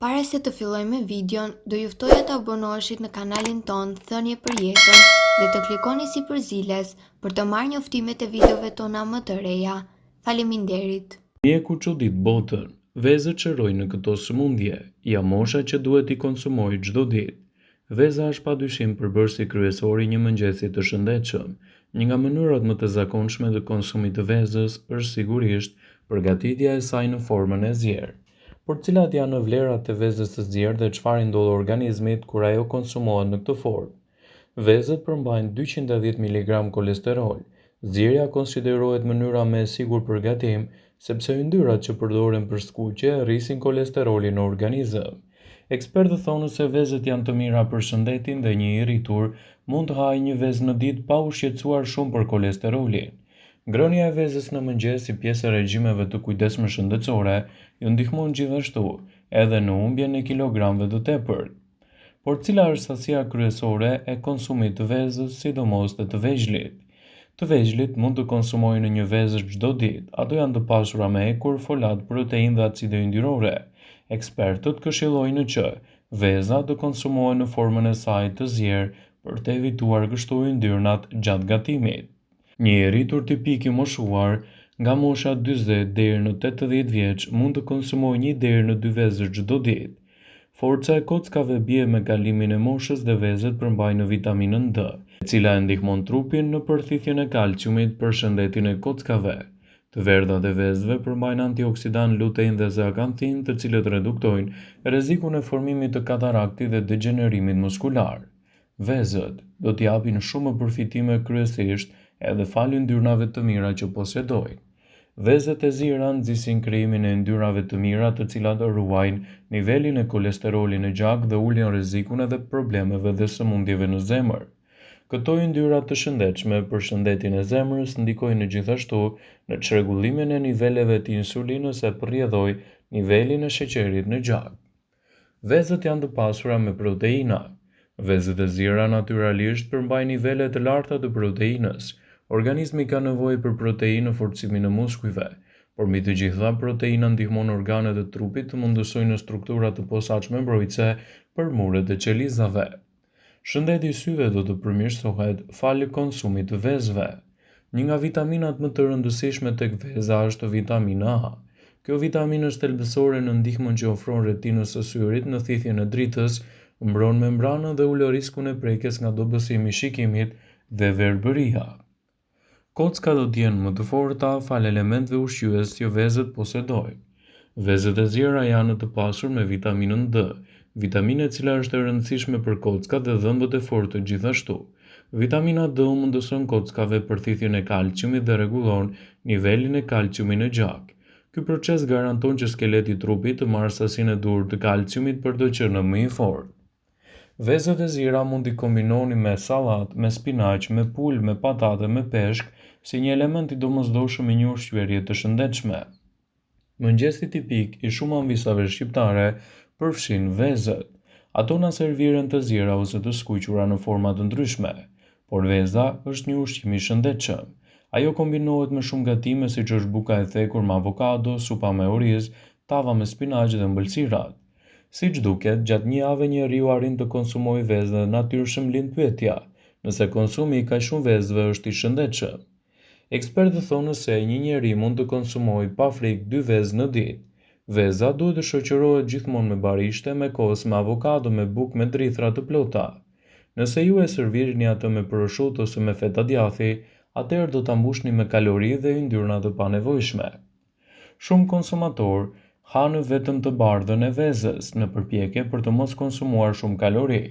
Para se të fillojmë me videon, do ju ftoja të abonoheshit në kanalin ton Thënie për Jetën dhe të klikoni si përziles për të marrë njoftimet e videove tona më të reja. Faleminderit. Mjeku çudit botën, vezët çërojnë në këto sëmundje, ja mosha që duhet i konsumoj çdo ditë. Veza është padyshim përbërësi kryesor i një mëngjesi të shëndetshëm. Një nga mënyrat më të zakonshme të konsumit të vezës është sigurisht përgatitja e saj në formën e zjerë. Por cilat janë vlerat e vezës së zjerë dhe çfarë ndodh organizmit kur ajo konsumohet në këtë formë? Vezët përmbajnë 210 mg kolesterol. Zjerja konsiderohet mënyra më e sigurt për gatim, sepse yndyrat që përdoren për skuqje rrisin kolesterolin në organizëm. Ekspertët thonë se vezët janë të mira për shëndetin dhe një i rritur mund të hajë një vezë në ditë pa u shqetësuar shumë për kolesterolin. Ngrënia e vezës në mëngjes si pjesë e regjimeve të kujdesshme shëndetësore ju ndihmon gjithashtu edhe në humbjen e kilogramëve të tepërt. Por cila është sasia kryesore e konsumit të vezës, sidomos të vegjëlit? Të vegjëlit mund të konsumojnë një vezësh çdo ditë. Ato janë të pasura me ekur, folat, proteinë dhe acide yndyrore. Ekspertët këshillojnë që veza të konsumohen në formën e saj të zjerë për të evituar kështu yndyrnat gjatë gatimit. Një i rritur tipik i moshuar nga mosha 40 deri në 80 vjeç mund të konsumojë 1 deri në 2 vezë çdo ditë. Forca e kockave bie me kalimin e moshës dhe vezët përmbajnë vitaminën D, e cila e ndihmon trupin në përthithjen e kalciumit për shëndetin e kockave. Të verdhat e vezëve përmbajnë antioksidan, lutein dhe zeakantin, të cilët reduktojnë rrezikun e formimit të kataraktit dhe degenerimit muskular. Vezët do t'i japin shumë përfitime kryesisht edhe falë yndyrnave të mira që posedojnë. Vezët e zira nxisin krijimin e yndyrave të mira, të cilat ruajnë nivelin e kolesterolit në gjak dhe ulin rrezikun edhe problemeve dhe sëmundjeve në zemër. Këto yndyra të shëndetshme për shëndetin e zemrës ndikojnë gjithashtu në çrregullimin e niveleve të insulinës e përrjedhojnë nivelin e sheqerit në gjak. Vezët janë të pasura me proteina. Vezët e zira natyralisht përmbajnë nivele të larta të proteinës. Organizmi ka nevojë për proteinë në forcimin e muskujve, por mbi të gjitha proteina ndihmon organet e trupit të mundësojnë struktura të posaçme mbrojtëse për muret e qelizave. Shëndeti i syve do të përmirësohet falë konsumit të vezëve. Një nga vitaminat më të rëndësishme tek veza është vitamina A. Kjo vitaminë është thelbësore në ndihmën që ofron retinës së syrit në thithjen e dritës, mbron membranën dhe ul riskun e prekjes nga dobësimi i shikimit dhe verbëria. Kocka do të jenë më të forta falë elementeve ushqyes që vezët posedojnë. Vezët e zjera janë të pasur me vitaminën D, vitaminë e cila është e rëndësishme për kockat dhe dhëmbët e fortë gjithashtu. Vitamina D mundëson kockave përthithjen e kalciumit dhe rregullon nivelin e kalciumit në gjak. Ky proces garanton që skeleti i trupit të marrë sasinë e duhur të kalciumit për të qenë më i fortë. Vezët e zira mund t'i kombinoni me sallat, me spinaq, me pulë, me patate, me peshk, si një element i domosdoshëm i një ushqyerje të shëndetshme. Mëngjesi tipik i shumë anvisave shqiptare përfshin vezët. Ato na serviren të zjera ose të skuqura në forma të ndryshme, por veza është një ushqim i shëndetshëm. Ajo kombinohet me shumë gatime siç është buka e thekur me avokado, supa me oriz, tava me spinaq dhe ëmbëlsirat. Siç duket, gjatë një jave njeriu arrin të konsumojë vezë dhe natyrshëm lind pyetja, nëse konsumi i kaq shumë vezëve është i shëndetshëm. Ekspertët thonë se një njeri mund të konsumojë pa frikë 2 vezë në ditë. Veza duhet të shoqërohet gjithmonë me barishte, me kos, me avokado, me bukë, me drithra të plota. Nëse ju e servirni atë me prosciutto ose me feta djathi, atëherë do ta mbushni me kalori dhe yndyrna të panevojshme. Shumë konsumatorë hanë vetëm të bardhën e vezës në përpjekje për të mos konsumuar shumë kalori.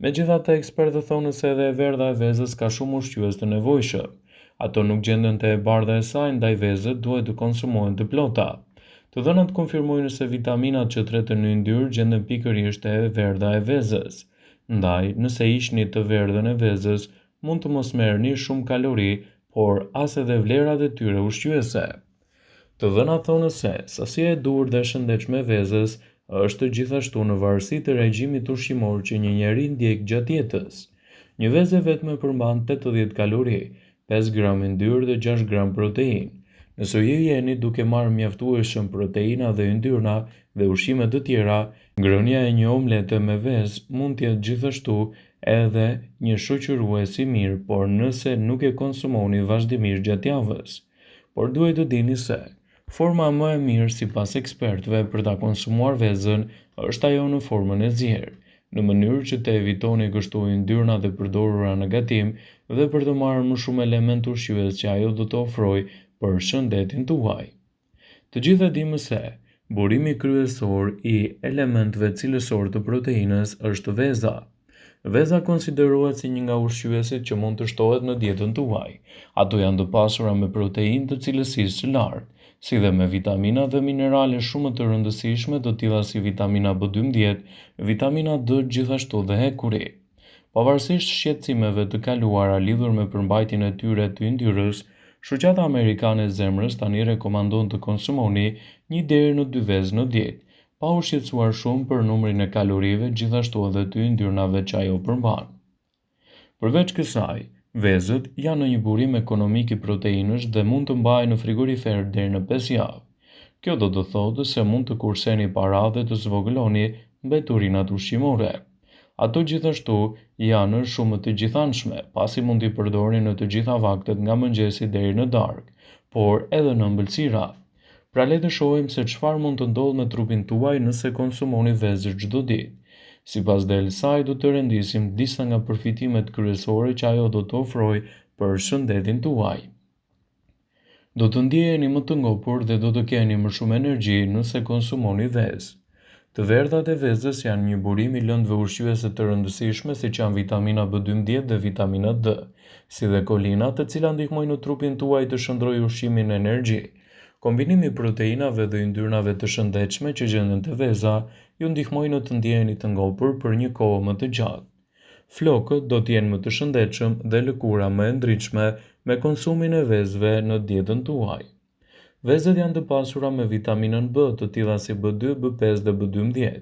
Megjithatë, ekspertët thonë se edhe e verdha e vezës ka shumë ushqyes të nevojshëm. Ato nuk gjenden te e bardha e saj, ndaj vezët duhet të konsumohen të plota. Të dhënat konfirmojnë se vitaminat që treten në yndyrë gjenden pikërisht te e verdha e vezës. Ndaj, nëse hiqni të verdhën e vezës, mund të mos merrni shumë kalori, por as edhe vlerat e tyre ushqyese. Të dhënat thonë se sasia e duhur dhe shëndetshme e vezës është gjithashtu në varësi të regjimit ushqimor që një njeri ndjek gjatë jetës. Një vezë e vetme përmban 80 kalori, 5 gram yndyrë dhe 6 gram proteinë. Nëse ju jeni duke marrë mjaftueshëm proteina dhe yndyrna dhe ushqime të tjera, ngrënia e një omlete me vezë mund të jetë gjithashtu edhe një shoqërues i mirë, por nëse nuk e konsumoni vazhdimisht gjatë javës. Por duhet të dini se forma më e mirë sipas ekspertëve për ta konsumuar vezën është ajo në formën e zjerë, në mënyrë që të evitoni kështu yndyrna të përdorura në gatim dhe për të marrë më shumë element ushqyes që ajo do të ofrojë për shëndetin tuaj. Të gjithë e dimë se burimi kryesor i elementëve cilësor të proteinës është veza. Veza konsiderohet si një nga ushqyesit që mund të shtohet në dietën tuaj. Ato janë të pasura me proteinë të cilësisë së lartë, si dhe me vitamina dhe minerale shumë të rëndësishme të tilla si vitamina B12, vitamina D gjithashtu dhe hekuri. Pavarësisht shqetësimeve të kaluara lidhur me përmbajtjen e tyre të yndyrës, Shoqata Amerikane e Zemrës tani rekomandon të konsumoni 1 deri në 2 vezë në ditë, pa u shqetësuar shumë për numrin e kalorive gjithashtu edhe të yndyrnave që ajo përmban. Përveç kësaj, vezët janë në një burim ekonomik i proteinësh dhe mund të mbahen në frigorifer deri në 5 javë. Kjo do të thotë se mund të kurseni para dhe të zvogëloni mbeturinat ushqimore. Ato gjithashtu janë shumë të gjithanshme, pasi mund t'i përdorni në të gjitha vaktet nga mëngjesi deri në darkë, por edhe në ëmbëlsira. Pra le të shohim se çfarë mund të ndodhë me trupin tuaj nëse konsumoni vezë çdo ditë. Sipas Delsaj do të rendisim disa nga përfitimet kryesore që ajo do të ofrojë për shëndetin tuaj. Do të ndjeheni më të ngopur dhe do të keni më shumë energji nëse konsumoni vezë. Të verdhat e vezës janë një burim i lëndëve ushqyese të rëndësishme siç janë vitamina B12 dhe vitamina D, si dhe kolina, të cilat ndihmojnë në trupin tuaj të shndrojë ushqimin në energji. Kombinimi i proteinave dhe yndyrnave të shëndetshme që gjenden te veza ju ndihmojnë në të ndjeheni të ngopur për një kohë më të gjatë. Flokët do të jenë më të shëndetshëm dhe lëkura më e ndritshme me konsumin e vezëve në dietën tuaj. Vezët janë të pasura me vitaminën B, të tilla si B2, B5 dhe B12,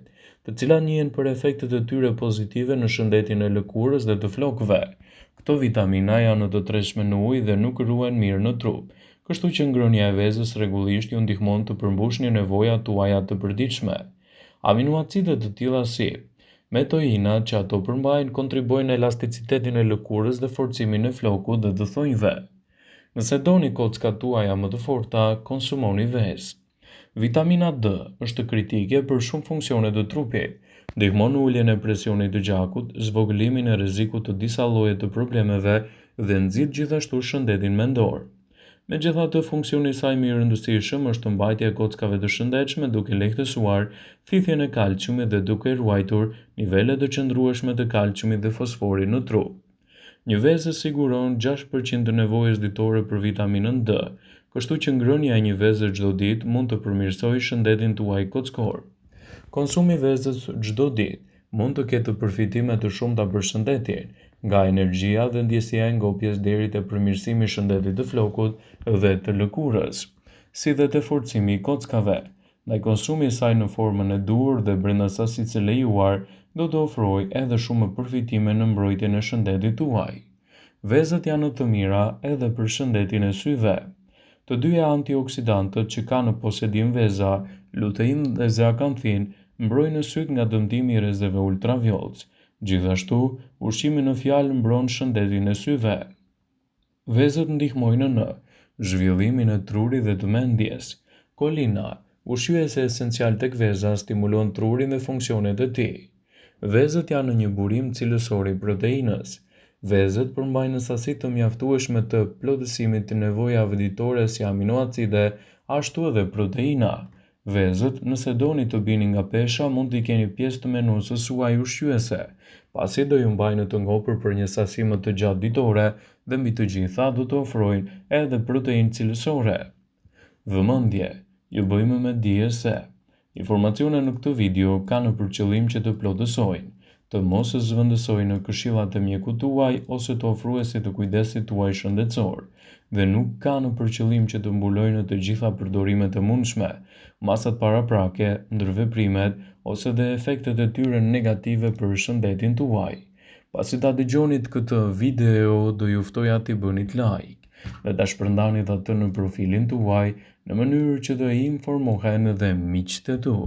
të cilat njihen për efektet e tyre pozitive në shëndetin e lëkurës dhe të flokëve. Këto vitamina janë të treshme në ujë dhe nuk ruhen mirë në trup, kështu që ngrënia e vezës rregullisht ju ndihmon të përmbushni nevojat tuaja të përditshme. Aminoacidet të tilla si metoinat që ato përmbajnë kontribojnë në elasticitetin e lëkurës dhe forcimin e flokut dhe të thonjve. Nëse doni kockat tuaja më të forta, konsumoni vezë. Vitamina D është kritike për shumë funksione të trupit, ndihmon në uljen e presionit të gjakut, zvogëlimin e rrezikut të disa lloje të problemeve dhe nxit gjithashtu shëndetin mendor. Megjithatë, funksioni i saj më i rëndësishëm është mbajtja e kockave të shëndetshme duke lehtësuar thithjen e kalciumit dhe duke ruajtur nivelet të qëndrueshme të kalciumit dhe fosforit në trup. Një vezë siguron 6% të nevojës ditore për vitaminën D, kështu që ngrënia e një vezë çdo ditë mund të përmirësojë shëndetin tuaj kockor. Konsumi vezës çdo ditë mund të ketë përfitime të shumta për shëndetin, nga energjia dhe ndjesia e ngopjes deri te përmirësimi i shëndetit të flokut dhe të lëkurës, si dhe te forcimi i kockave. Ndaj konsumi i saj në formën e duhur dhe brenda sasisë së lejuar, do të ofrojë edhe shumë përfitime në mbrojtjen e shëndetit tuaj. Vezët janë të mira edhe për shëndetin e syve. Të dyja antioksidantët që ka në posedim veza, lutein dhe zeakanthin, mbrojnë syt nga dëmtimi i rrezeve ultraviolet. Gjithashtu, ushqimi në fjalë mbron shëndetin e syve. Vezët ndihmojnë në zhvillimin e trurit dhe të mendjes. Kolina, ushqyese esencial tek veza, stimulon trurin dhe funksionet e tij. Vezët janë një burim cilësor i proteinës. Vezët përmbajnë sasi të mjaftueshme të plotësimit të nevojave ditore si aminoacide, ashtu edhe proteina. Vezët, nëse doni të bini nga pesha, mund t'i keni pjesë të menusës suaj ushqyese, pasi do ju mbajnë të ngopur për një sasi më të gjatë ditore dhe mbi të gjitha do të ofrojnë edhe proteinë cilësore. Vëmendje, ju bëjmë me dije se informacionet në këtë video kanë për qëllim që të plotësojnë, të mos zëvendësojnë në këshillat e mjekut tuaj ose të ofruesit të kujdesit tuaj shëndetësor, dhe nuk kanë për qëllim që të mbulojnë të gjitha përdorimet e mundshme, masat paraprake, ndërveprimet ose dhe efektet e tyre negative për shëndetin tuaj. Pasi ta dëgjonit këtë video, do ju ftoja t'i bënit like, dhe ta shpërndanit atë në profilin tuaj në mënyrë që të informohen edhe miqtë e tu.